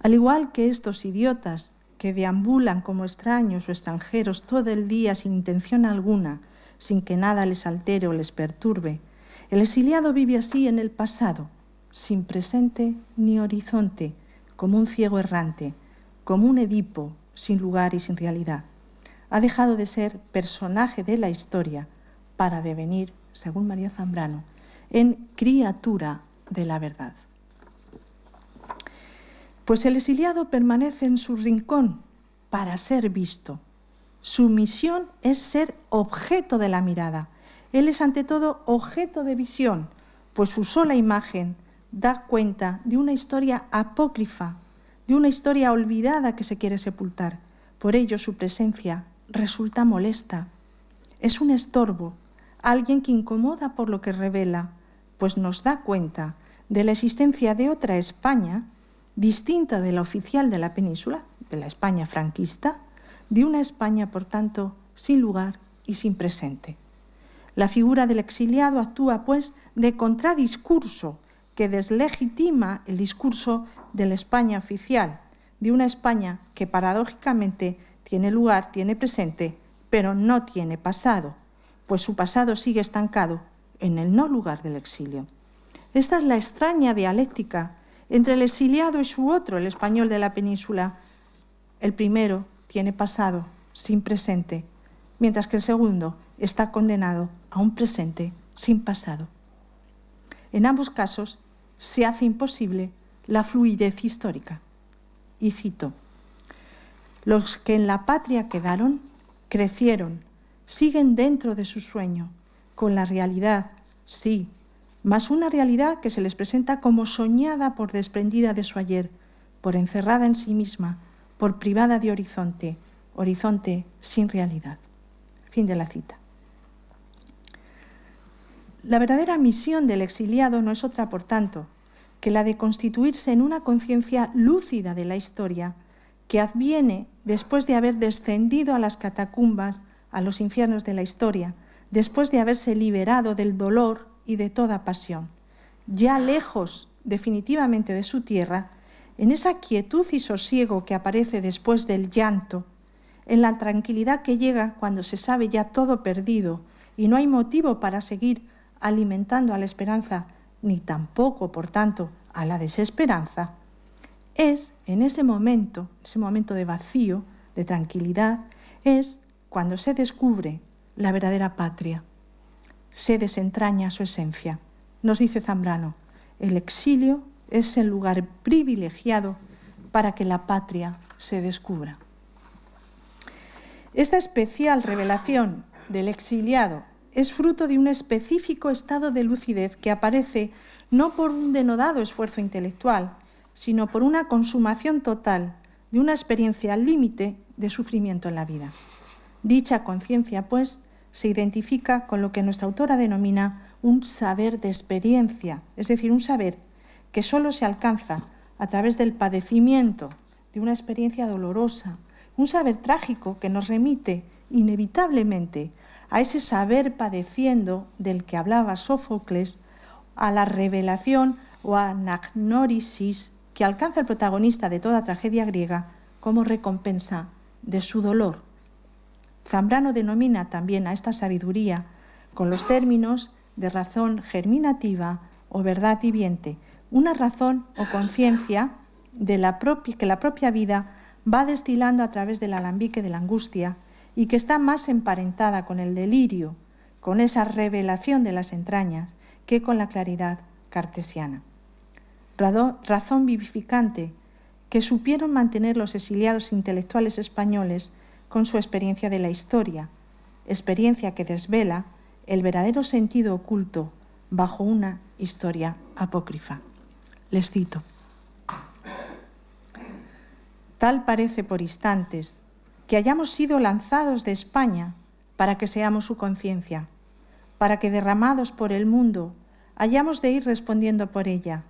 Al igual que estos idiotas que deambulan como extraños o extranjeros todo el día sin intención alguna, sin que nada les altere o les perturbe, el exiliado vive así en el pasado, sin presente ni horizonte, como un ciego errante, como un Edipo sin lugar y sin realidad. Ha dejado de ser personaje de la historia para devenir, según María Zambrano, en criatura de la verdad. Pues el exiliado permanece en su rincón para ser visto. Su misión es ser objeto de la mirada. Él es ante todo objeto de visión, pues su sola imagen da cuenta de una historia apócrifa, de una historia olvidada que se quiere sepultar. Por ello su presencia resulta molesta. Es un estorbo, alguien que incomoda por lo que revela, pues nos da cuenta de la existencia de otra España, distinta de la oficial de la península, de la España franquista, de una España, por tanto, sin lugar y sin presente. La figura del exiliado actúa, pues, de contradiscurso que deslegitima el discurso de la España oficial, de una España que paradójicamente tiene lugar, tiene presente, pero no tiene pasado, pues su pasado sigue estancado en el no lugar del exilio. Esta es la extraña dialéctica entre el exiliado y su otro, el español de la península. El primero tiene pasado sin presente, mientras que el segundo está condenado a un presente sin pasado. En ambos casos se hace imposible la fluidez histórica. Y cito: los que en la patria quedaron, crecieron, siguen dentro de su sueño, con la realidad, sí, mas una realidad que se les presenta como soñada por desprendida de su ayer, por encerrada en sí misma, por privada de horizonte, horizonte sin realidad. Fin de la cita. La verdadera misión del exiliado no es otra, por tanto, que la de constituirse en una conciencia lúcida de la historia que adviene después de haber descendido a las catacumbas, a los infiernos de la historia, después de haberse liberado del dolor y de toda pasión. Ya lejos definitivamente de su tierra, en esa quietud y sosiego que aparece después del llanto, en la tranquilidad que llega cuando se sabe ya todo perdido y no hay motivo para seguir alimentando a la esperanza, ni tampoco, por tanto, a la desesperanza, es en ese momento de vacío, de tranquilidad, es cuando se descubre la verdadera patria, se desentraña su esencia. Nos dice Zambrano, el exilio es el lugar privilegiado para que la patria se descubra. Esta especial revelación del exiliado es fruto de un específico estado de lucidez que aparece no por un denodado esfuerzo intelectual, sino por una consumación total de una experiencia límite de sufrimiento en la vida. Dicha conciencia, pues, se identifica con lo que nuestra autora denomina un saber de experiencia, es decir, un saber que solo se alcanza a través del padecimiento de una experiencia dolorosa, un saber trágico que nos remite inevitablemente a ese saber padeciendo del que hablaba Sófocles, a la revelación o anagnórisis que alcanza el protagonista de toda tragedia griega como recompensa de su dolor. Zambrano denomina también a esta sabiduría con los términos de razón germinativa o verdad viviente, una razón o conciencia que la propia vida va destilando a través del alambique de la angustia y que está más emparentada con el delirio, con esa revelación de las entrañas, que con la claridad cartesiana. Razón vivificante que supieron mantener los exiliados intelectuales españoles con su experiencia de la historia, experiencia que desvela el verdadero sentido oculto bajo una historia apócrifa. Les cito. Tal parece por instantes que hayamos sido lanzados de España para que seamos su conciencia, para que derramados por el mundo hayamos de ir respondiendo por ella,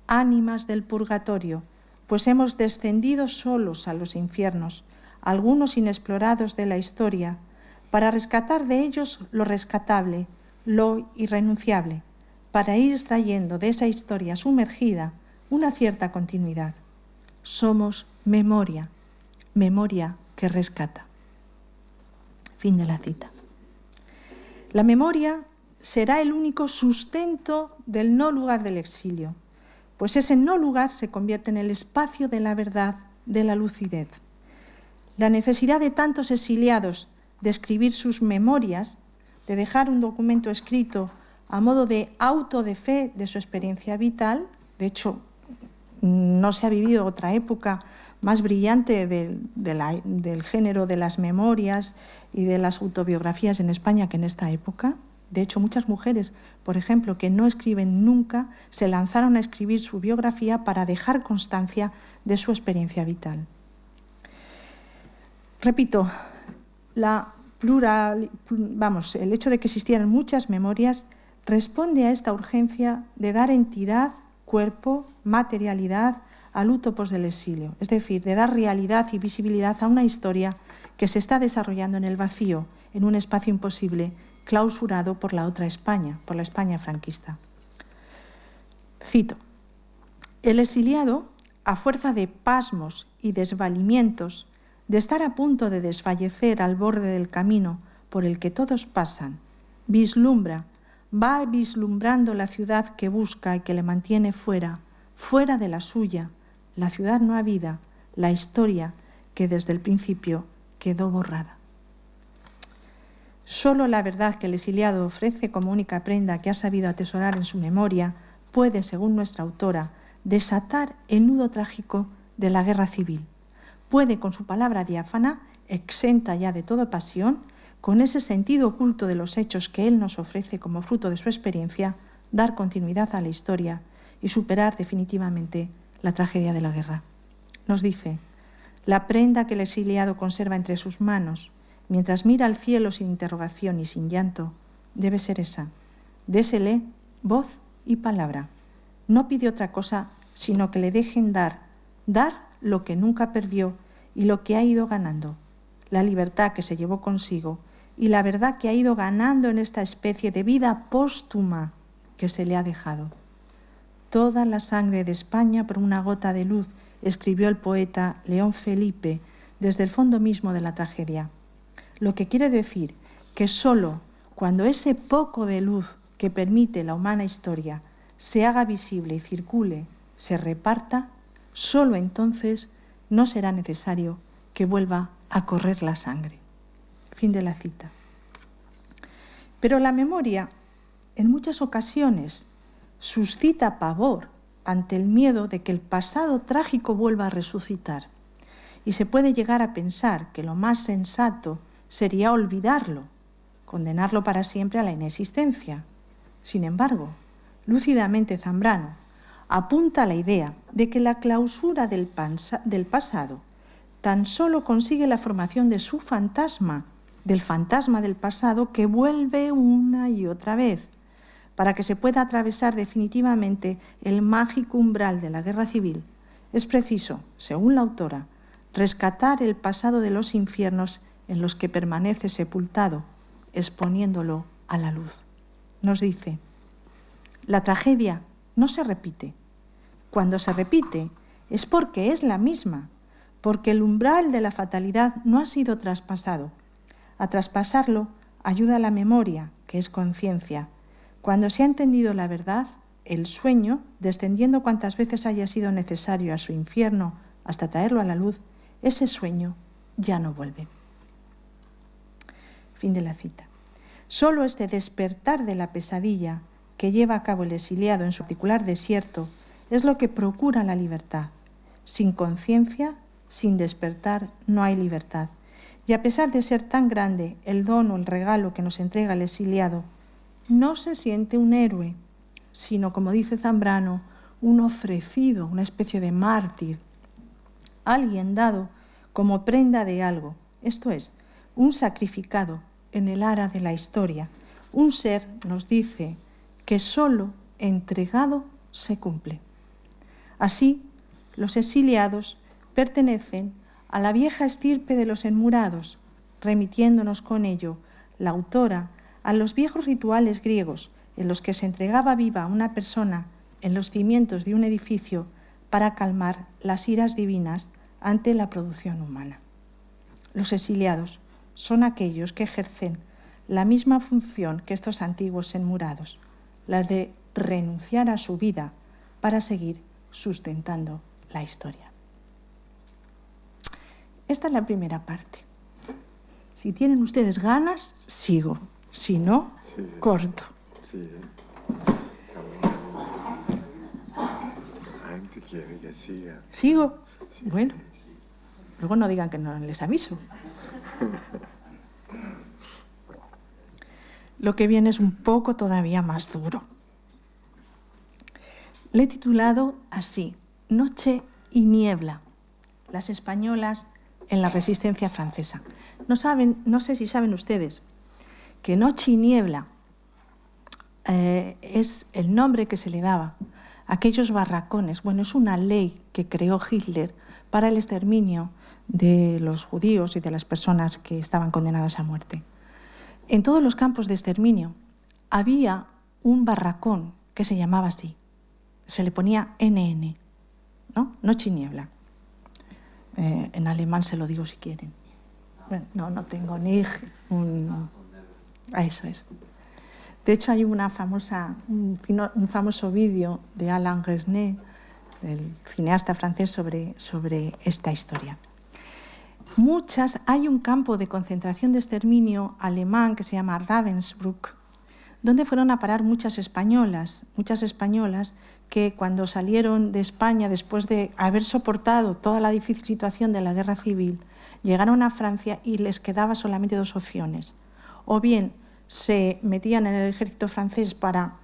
ánimas del purgatorio, pues hemos descendido solos a los infiernos, algunos inexplorados de la historia, para rescatar de ellos lo rescatable, lo irrenunciable, para ir extrayendo de esa historia sumergida una cierta continuidad. Somos memoria, memoria que rescata. Fin de la cita. La memoria será el único sustento del no lugar del exilio, pues ese no lugar se convierte en el espacio de la verdad, de la lucidez. La necesidad de tantos exiliados de escribir sus memorias, de dejar un documento escrito a modo de auto de fe de su experiencia vital, de hecho, no se ha vivido otra época más brillante del género de las memorias y de las autobiografías en España que en esta época. De hecho, muchas mujeres, por ejemplo, que no escriben nunca, se lanzaron a escribir su biografía para dejar constancia de su experiencia vital. Repito, el hecho de que existieran muchas memorias responde a esta urgencia de dar entidad, cuerpo, materialidad al utopos del exilio, es decir, de dar realidad y visibilidad a una historia que se está desarrollando en el vacío, en un espacio imposible, clausurado por la otra España, por la España franquista. Cito: el exiliado, a fuerza de pasmos y desvalimientos, de estar a punto de desfallecer al borde del camino por el que todos pasan, va vislumbrando la ciudad que busca y que le mantiene fuera de la suya, la ciudad no habida, la historia que desde el principio quedó borrada. Solo la verdad que el exiliado ofrece como única prenda que ha sabido atesorar en su memoria puede, según nuestra autora, desatar el nudo trágico de la guerra civil. Puede, con su palabra diáfana, exenta ya de toda pasión, con ese sentido oculto de los hechos que él nos ofrece como fruto de su experiencia, dar continuidad a la historia y superar definitivamente la tragedia de la guerra. Nos dice: la prenda que el exiliado conserva entre sus manos, mientras mira al cielo sin interrogación y sin llanto, debe ser esa. Désele voz y palabra. No pide otra cosa, sino que le dejen dar lo que nunca perdió y lo que ha ido ganando, la libertad que se llevó consigo y la verdad que ha ido ganando en esta especie de vida póstuma que se le ha dejado. Toda la sangre de España por una gota de luz, escribió el poeta León Felipe desde el fondo mismo de la tragedia. Lo que quiere decir que solo cuando ese poco de luz que permite la humana historia se haga visible y circule, se reparta, solo entonces no será necesario que vuelva a correr la sangre. Fin de la cita. Pero la memoria, en muchas ocasiones, suscita pavor ante el miedo de que el pasado trágico vuelva a resucitar. Y se puede llegar a pensar que lo más sensato sería olvidarlo, condenarlo para siempre a la inexistencia. Sin embargo, lúcidamente Zambrano apunta a la idea de que la clausura del pasado tan solo consigue la formación de su fantasma, del fantasma del pasado que vuelve una y otra vez, para que se pueda atravesar definitivamente el mágico umbral de la guerra civil. Es preciso, según la autora, rescatar el pasado de los infiernos en los que permanece sepultado, exponiéndolo a la luz. Nos dice: la tragedia no se repite. Cuando se repite es porque es la misma, porque el umbral de la fatalidad no ha sido traspasado. A traspasarlo ayuda la memoria, que es conciencia. Cuando se ha entendido la verdad, el sueño, descendiendo cuantas veces haya sido necesario a su infierno hasta traerlo a la luz, ese sueño ya no vuelve. Fin de la cita. Solo este despertar de la pesadilla que lleva a cabo el exiliado en su particular desierto es lo que procura la libertad. Sin conciencia, sin despertar, no hay libertad. Y a pesar de ser tan grande el don o el regalo que nos entrega el exiliado, no se siente un héroe, sino, como dice Zambrano, un ofrecido, una especie de mártir, alguien dado como prenda de algo, esto es, un sacrificado en el ara de la historia, un ser, nos dice, que solo entregado se cumple. Así, los exiliados pertenecen a la vieja estirpe de los enmurados, remitiéndonos con ello la autora a los viejos rituales griegos en los que se entregaba viva a una persona en los cimientos de un edificio para calmar las iras divinas ante la producción humana. Los exiliados son aquellos que ejercen la misma función que estos antiguos enmurados, la de renunciar a su vida para seguir sustentando la historia. Esta es la primera parte. Si tienen ustedes ganas, sigo. Si no, sí, corto. Sí. La gente quiere que siga. ¿Sigo? Sí. Bueno, luego no digan que no les aviso. Lo que viene es un poco todavía más duro. Le he titulado así, Noche y niebla, las españolas en la resistencia francesa. No sé si saben ustedes que Noche y niebla es el nombre que se le daba a aquellos barracones. Bueno, es una ley que creó Hitler para el exterminio de los judíos y de las personas que estaban condenadas a muerte. En todos los campos de exterminio había un barracón que se llamaba así. Se le ponía NN, ¿no? Noche y niebla. En alemán se lo digo si quieren. Bueno, no tengo ni eso es. De hecho, hay un famoso vídeo de Alain Resnais, el cineasta francés, sobre esta historia. Hay un campo de concentración de exterminio alemán que se llama Ravensbrück, donde fueron a parar muchas españolas que cuando salieron de España, después de haber soportado toda la difícil situación de la guerra civil, llegaron a Francia y les quedaba solamente dos opciones. O bien se metían en el ejército francés para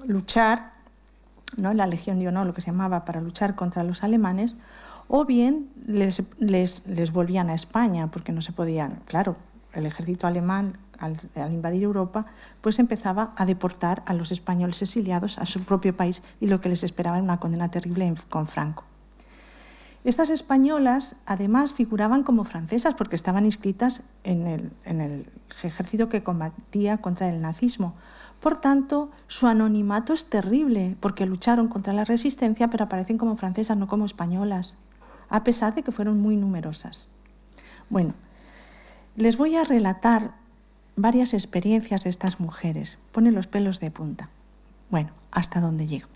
luchar, ¿no?, en la Legión de Honor, lo que se llamaba, para luchar contra los alemanes, o bien les volvían a España, porque no se podían. Claro, el ejército alemán, al invadir Europa, pues empezaba a deportar a los españoles exiliados a su propio país, y lo que les esperaba era una condena terrible con Franco. Estas españolas, además, figuraban como francesas porque estaban inscritas en el ejército que combatía contra el nazismo. Por tanto, su anonimato es terrible, porque lucharon contra la resistencia, pero aparecen como francesas, no como españolas, a pesar de que fueron muy numerosas. Bueno, les voy a relatar varias experiencias de estas mujeres. Ponen los pelos de punta. Bueno, hasta dónde llego.